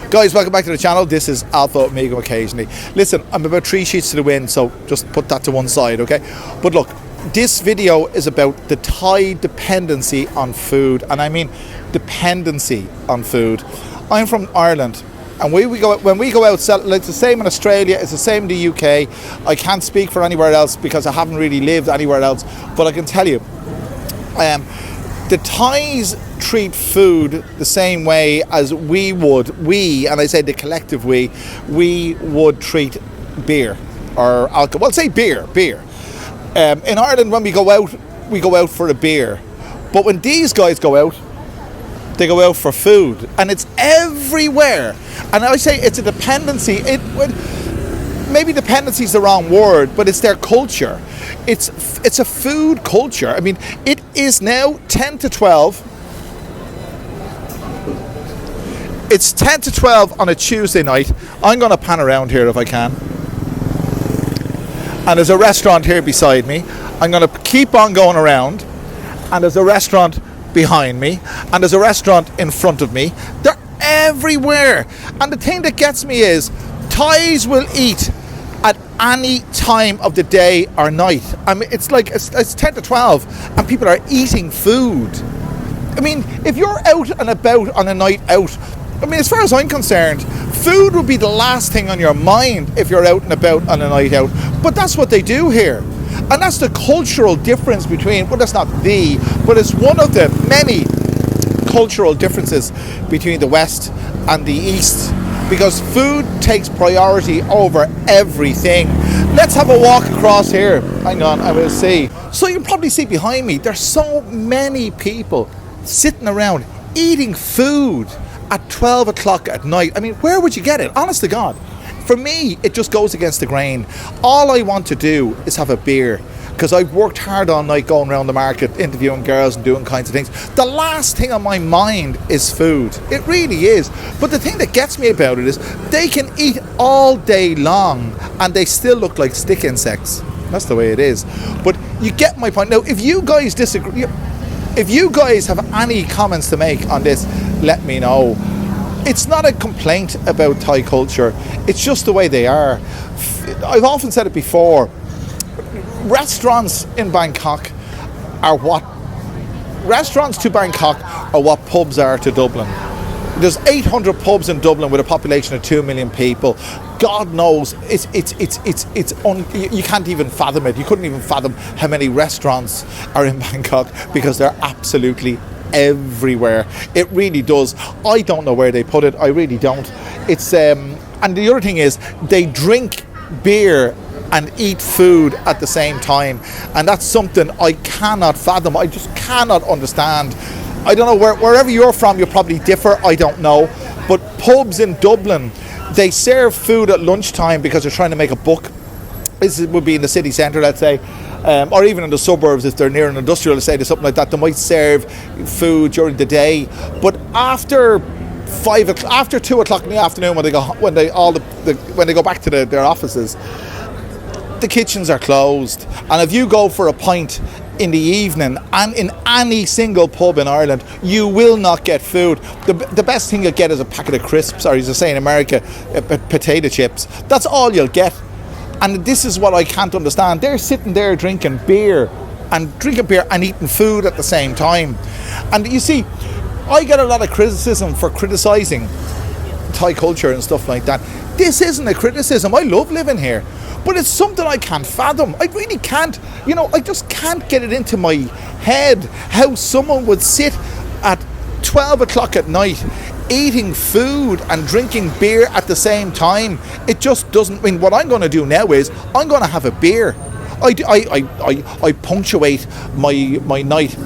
Guys, welcome back to the channel. This is Alpha Omega occasionally. Listen, I'm about 3 sheets to the wind, so just put that to one side, okay? But look, this video is about the Thai dependency on food, and I mean dependency on food. I'm from Ireland, and when we go out, it's the same in Australia, it's the same in the UK. I can't speak for anywhere else because I haven't really lived anywhere else, but I can tell you, the Thais treat food the same way as we, and I say the collective we would treat beer or alcohol. Well, say beer. In Ireland, when we go out for a beer. But when these guys go out, they go out for food, and it's everywhere. And I say it's a dependency. Maybe dependency is the wrong word, but it's their culture. It's a food culture. I mean, it is now 10 to 12. It's 10 to 12 on a Tuesday night. I'm going to pan around here if I can. And there's a restaurant here beside me. I'm going to keep on going around. And there's a restaurant behind me. And there's a restaurant in front of me. They're everywhere. And the thing that gets me is Thais will eat at any time of the day or night. I mean, it's like it's 10 to 12 and people are eating food. I mean, if you're out and about on a night out, I mean, as far as I'm concerned, food would be the last thing on your mind if you're out and about on a night out. But that's what they do here. And that's the cultural difference between, well, that's not but it's one of the many cultural differences between the West and the East. Because food takes priority over everything. Let's have a walk across here. Hang on, I will see. So you can probably see behind me, there's so many people sitting around eating food at 12 o'clock at night. I mean, where would you get it? Honest to God. For me, it just goes against the grain. All I want to do is have a beer. Because I've worked hard all night going around the market, interviewing girls and doing kinds of things. The last thing on my mind is food. It really is. But the thing that gets me about it is they can eat all day long and they still look like stick insects. That's the way it is. But you get my point. Now, if you guys disagree, if you guys have any comments to make on this, let me know. It's not a complaint about Thai culture. It's just the way they are. I've often said it before. Restaurants in Bangkok are what pubs are to Dublin. There's 800 pubs in Dublin with a population of 2 million people. God knows, you can't even fathom it. You couldn't even fathom how many restaurants are in Bangkok because they're absolutely everywhere. It really does. I don't know where they put it. I really don't. It's and the other thing is they drink beer and eat food at the same time, and that's something I cannot fathom. I just cannot understand. I don't know, wherever you're from you probably differ, I don't know, but pubs in Dublin, they serve food at lunchtime because they're trying to make a buck. This would be in the city centre, let's say, or even in the suburbs if they're near an industrial estate or something like that. They might serve food during the day, but after 5 o'clock, after 2 o'clock in the afternoon, when they go back to their offices, the kitchens are closed. And if you go for a pint in the evening and in any single pub in Ireland, you will not get food. The best thing you'll get is a packet of crisps, or as they say in America, potato chips. That's all you'll get. And this is what I can't understand. They're sitting there drinking beer and eating food at the same time. And you see, I get a lot of criticism for criticising Thai culture and stuff like that. This isn't a criticism. I love living here. But it's something I can't fathom. I really can't. You know, I just can't get it into my head how someone would sit at 12 o'clock at night eating food and drinking beer at the same time. It just doesn't. I mean, what I'm going to do now is I'm going to have a beer. I punctuate my night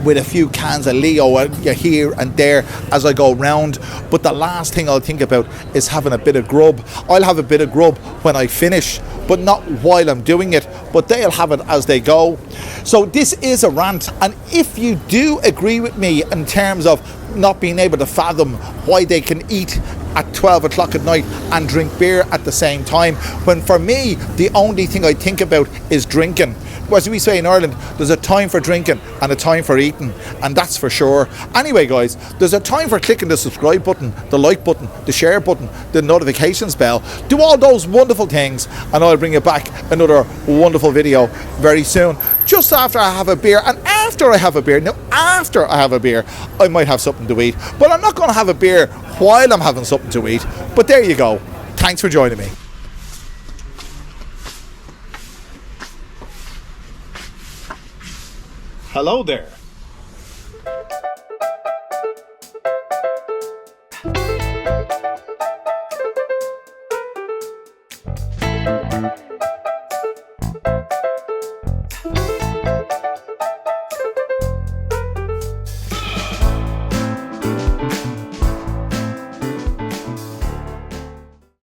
with a few cans of Leo here and there as I go round, but the last thing I'll think about is having a bit of grub. I'll have a bit of grub when I finish, but not while I'm doing it, but they'll have it as they go. So this is a rant, and if you do agree with me in terms of not being able to fathom why they can eat at 12 o'clock at night and drink beer at the same time, when for me the only thing I think about is drinking. As we say in Ireland, there's a time for drinking and a time for eating, and that's for sure. Anyway, guys, there's a time for clicking the subscribe button, the like button, the share button, the notifications bell. Do all those wonderful things, and I'll bring you back another wonderful video very soon, just after I have a beer. And after I have a beer, now after I have a beer, I might have something to eat, but I'm not going to have a beer while I'm having something to eat. But there you go. Thanks for joining me. Hello there.